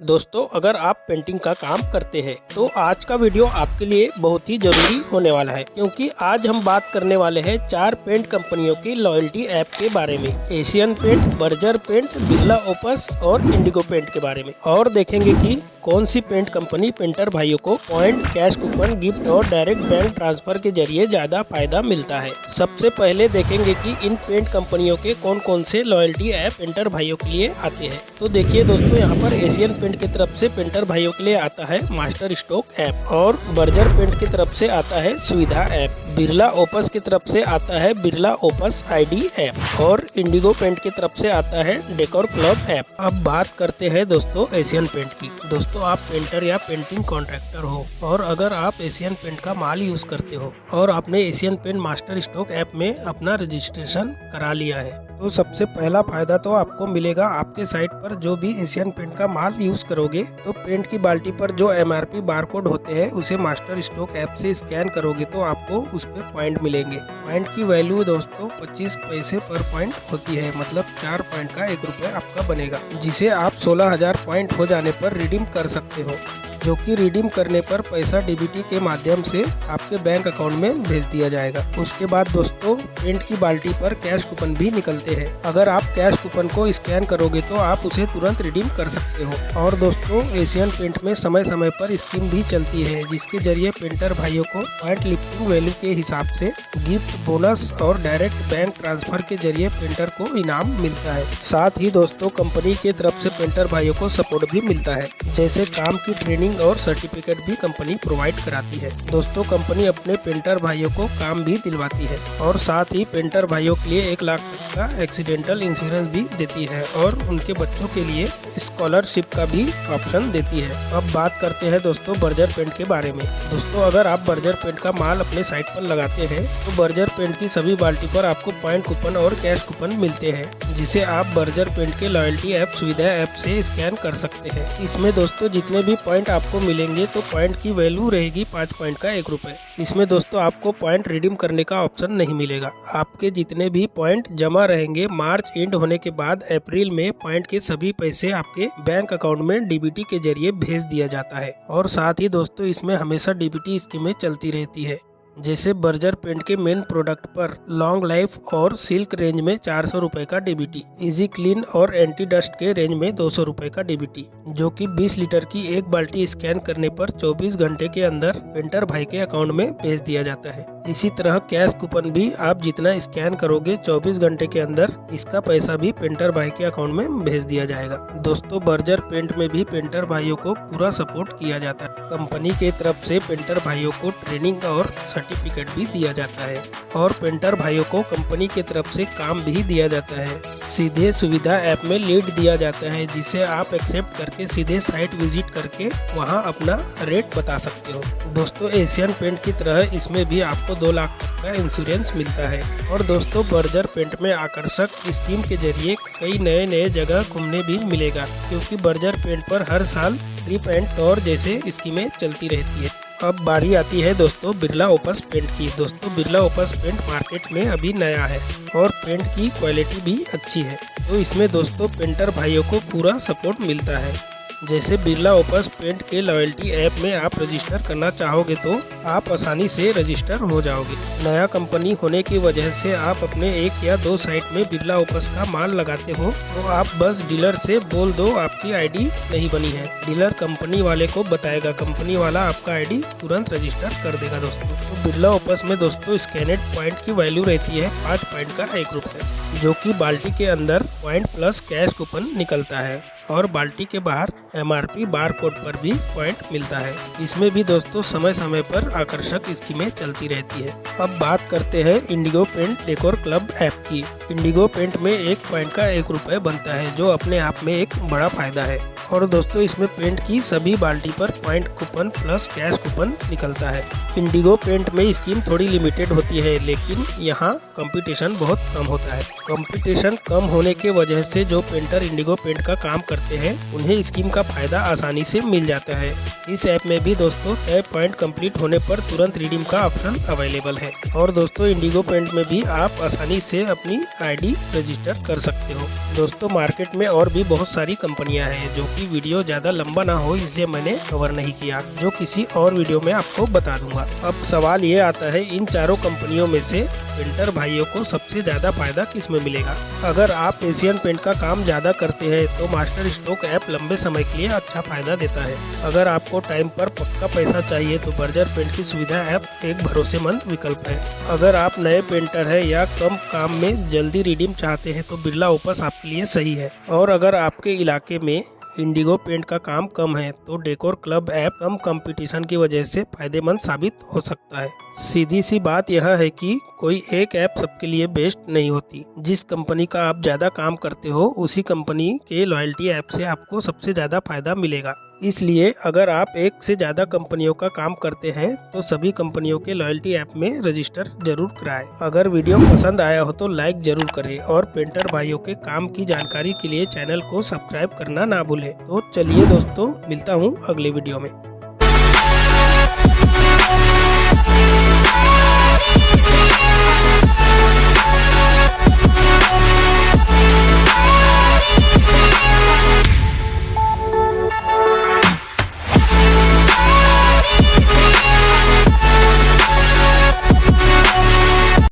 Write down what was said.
दोस्तों, अगर आप पेंटिंग का काम करते हैं तो आज का वीडियो आपके लिए बहुत ही जरूरी होने वाला है, क्योंकि आज हम बात करने वाले हैं 4 पेंट कंपनियों की लॉयल्टी ऐप के बारे में। Asian paint, Berger paint, Birla Opus और इंडिगो पेंट के बारे में, और देखेंगे कि कौन सी पेंट कंपनी पेंटर भाइयों को पॉइंट, कैश कूपन, गिफ्ट और डायरेक्ट बैंक ट्रांसफर के जरिए ज्यादा फायदा मिलता है। सबसे पहले देखेंगे कि इन पेंट कंपनियों के कौन कौन से लॉयल्टी ऐप पेंटर भाइयों के लिए आते हैं। तो देखिए दोस्तों, यहाँ पर एशियन पेंट की तरफ से पेंटर भाइयों के लिए आता है मास्टर स्ट्रोक ऐप, और बर्जर पेंट की तरफ से आता है सुविधा ऐप, बिरला ओपस की तरफ से आता है बिरला ओपस आईडी ऐप, और इंडिगो पेंट की तरफ से आता है डेकोर क्लब ऐप। अब बात करते हैं दोस्तों एशियन पेंट की। दोस्तों, आप पेंटर या पेंटिंग कॉन्ट्रैक्टर हो और अगर आप एशियन पेंट का माल यूज करते हो और आपने Asian paint master stroke app में अपना रजिस्ट्रेशन करा लिया है, तो सबसे पहला फायदा तो आपको मिलेगा, आपके साइट पर जो भी एशियन पेंट का माल यूज करोगे तो पेंट की बाल्टी पर जो MRP बारकोड होते हैं उसे मास्टर स्ट्रोक ऐप से स्कैन करोगे तो आपको उस पे पॉइंट मिलेंगे। पॉइंट की वैल्यू दोस्तों 25 पैसे पर पॉइंट होती है, मतलब 4 पॉइंट का 1 रुपये आपका बनेगा, जिसे आप 16,000 पॉइंट हो जाने पर रिडीम कर सकते हो, जो कि रिडीम करने पर पैसा DBT के माध्यम से आपके बैंक अकाउंट में भेज दिया जाएगा। उसके बाद दोस्तों पेंट की बाल्टी पर कैश कूपन भी निकलते हैं। अगर आप कैश कूपन को स्कैन करोगे तो आप उसे तुरंत रिडीम कर सकते हो। और दोस्तों एशियन पेंट में समय समय पर स्कीम भी चलती है, जिसके जरिए पेंटर भाइयों को पॉइंट लिफ्टिंग वैल्यू के हिसाब से गिफ्ट, बोनस और डायरेक्ट बैंक ट्रांसफर के जरिए पेंटर को इनाम मिलता है। साथ ही दोस्तों कंपनी के तरफ से पेंटर भाइयों को सपोर्ट भी मिलता है, जैसे काम की ट्रेनिंग और सर्टिफिकेट भी कंपनी प्रोवाइड कराती है। दोस्तों कंपनी अपने पेंटर भाइयों को काम भी दिलवाती है और साथ ही पेंटर भाइयों के लिए 1 लाख तक का एक्सीडेंटल इंश्योरेंस भी देती है और उनके बच्चों के लिए स्कॉलरशिप का भी ऑप्शन देती है। अब बात करते हैं दोस्तों बर्जर पेंट के बारे में। दोस्तों अगर आप बर्जर पेंट का माल अपने साइट पर लगाते हैं तो बर्जर पेंट की सभी बाल्टी पर आपको पॉइंट कूपन और कैश कूपन मिलते हैं, जिसे आप बर्जर पेंट के लॉयल्टी ऐप सुविधा ऐप से स्कैन कर सकते हैं। इसमें दोस्तों जितने भी पॉइंट आपको मिलेंगे तो पॉइंट की वैल्यू रहेगी 5 पॉइंट का 1 रुपये। इसमें दोस्तों आपको पॉइंट रिडीम करने का ऑप्शन नहीं मिलेगा। आपके जितने भी पॉइंट जमा रहेंगे मार्च एंड होने के बाद अप्रैल में पॉइंट के सभी पैसे आपके बैंक अकाउंट में DBT के जरिए भेज दिया जाता है। और साथ ही दोस्तों इसमें हमेशा DBT स्कीमें चलती रहती है, जैसे बर्जर पेंट के मेन प्रोडक्ट पर लॉन्ग लाइफ और सिल्क रेंज में 400 रुपए का DBT, इजी क्लीन और एंटी डस्ट के रेंज में 200 रुपए का DBT, जो कि 20 लीटर की एक बाल्टी स्कैन करने पर 24 घंटे के अंदर पेंटर भाई के अकाउंट में भेज दिया जाता है। इसी तरह कैश कूपन भी आप जितना स्कैन करोगे 24 घंटे के अंदर इसका पैसा भी पेंटर भाई के अकाउंट में भेज दिया जाएगा। दोस्तों बर्जर पेंट में भी पेंटर भाइयों को पूरा सपोर्ट किया जाता है। कंपनी के तरफ से पेंटर भाइयों को ट्रेनिंग और सर्टिफिकेट भी दिया जाता है और पेंटर भाइयों को कंपनी के तरफ से काम भी दिया जाता है। सीधे सुविधा ऐप में लीड दिया जाता है, जिसे आप एक्सेप्ट करके सीधे साइट विजिट करके वहां अपना रेट बता सकते हो। दोस्तों एशियन पेंट की तरह इसमें भी आपको 2 लाख तक का इंश्योरेंस मिलता है। और दोस्तों बर्जर पेंट में आकर्षक स्कीम के जरिए कई नए जगह घूमने भी मिलेगा, क्योंकि बर्जर पेंट पर हर साल ट्रिप एंड टूर जैसे स्कीमें चलती रहती है। अब बारी आती है दोस्तों बिरला ओपस पेंट की। दोस्तों बिरला ओपस पेंट मार्केट में अभी नया है और पेंट की क्वालिटी भी अच्छी है, तो इसमें दोस्तों पेंटर भाइयों को पूरा सपोर्ट मिलता है। जैसे बिरला ओपस पेंट के लॉयल्टी ऐप में आप रजिस्टर करना चाहोगे तो आप आसानी से रजिस्टर हो जाओगे। नया कंपनी होने की वजह से आप अपने 1 या 2 साइट में बिरला ओपस का माल लगाते हो तो आप बस डीलर से बोल दो आपकी आईडी नहीं बनी है, डीलर कंपनी वाले को बताएगा, कंपनी वाला आपका आईडी तुरंत रजिस्टर कर देगा। दोस्तों तो बिरला ओपस में दोस्तों स्कैनेड पॉइंट की वैल्यू रहती है 5 पॉइंट का 1 रुपये, जो कि बाल्टी के अंदर पॉइंट प्लस कैश कूपन निकलता है और बाल्टी के बाहर MRP बारकोड पर भी पॉइंट मिलता है। इसमें भी दोस्तों समय समय पर आकर्षक स्कीमें चलती रहती है। अब बात करते हैं Indigo paint decor club app की। इंडिगो पेंट में 1 पॉइंट का 1 रुपये बनता है, जो अपने आप में एक बड़ा फायदा है। और दोस्तों इसमें पेंट की सभी बाल्टी पर point coupon plus cash coupon निकलता है। इंडिगो पेंट में स्कीम थोड़ी लिमिटेड होती है, लेकिन यहाँ कंपटीशन बहुत कम होता है। कंपटीशन कम होने के वजह से जो पेंटर इंडिगो पेंट का काम करते हैं उन्हें स्कीम का फायदा आसानी से मिल जाता है। इस ऐप में भी दोस्तों तय पॉइंट कंप्लीट होने पर तुरंत रिडीम का ऑप्शन अवेलेबल है। और दोस्तों इंडिगो पेंट में भी आप आसानी से अपनी आईडी रजिस्टर कर सकते हो। दोस्तों मार्केट में और भी बहुत सारी कंपनियां हैं जो कि क्योंकि वीडियो ज्यादा लंबा ना हो इसलिए मैंने कवर नहीं किया, जो किसी और वीडियो में आपको बता दूंगा। अब सवाल ये आता है, इन चारों कंपनियों में से पेंटर भाइयों को सबसे ज्यादा फायदा किस में मिलेगा। अगर आप एशियन पेंट का काम ज्यादा करते हैं तो मास्टर स्ट्रोक ऐप लंबे समय के लिए अच्छा फायदा देता है। अगर आपको टाइम पर पक्का पैसा चाहिए तो बर्जर पेंट की सुविधा ऐप एक भरोसेमंद विकल्प है। अगर आप नए पेंटर है या कम काम में जल्दी रिडीम चाहते हैं तो बिरला ओपस आपके लिए सही है। और अगर आपके इलाके में इंडिगो पेंट का काम कम है तो डेकोर क्लब ऐप कम कंपटीशन की वजह से फायदेमंद साबित हो सकता है। सीधी सी बात यह है कि कोई एक ऐप सबके लिए बेस्ट नहीं होती। जिस कंपनी का आप ज्यादा काम करते हो उसी कंपनी के लॉयल्टी ऐप से आपको सबसे ज्यादा फायदा मिलेगा। इसलिए अगर आप एक से ज्यादा कंपनियों का काम करते हैं तो सभी कंपनियों के लॉयल्टी ऐप में रजिस्टर जरूर कराएं। अगर वीडियो पसंद आया हो तो लाइक जरूर करें और पेंटर भाइयों के काम की जानकारी के लिए चैनल को सब्सक्राइब करना ना भूलें। तो चलिए दोस्तों, मिलता हूँ अगले वीडियो में।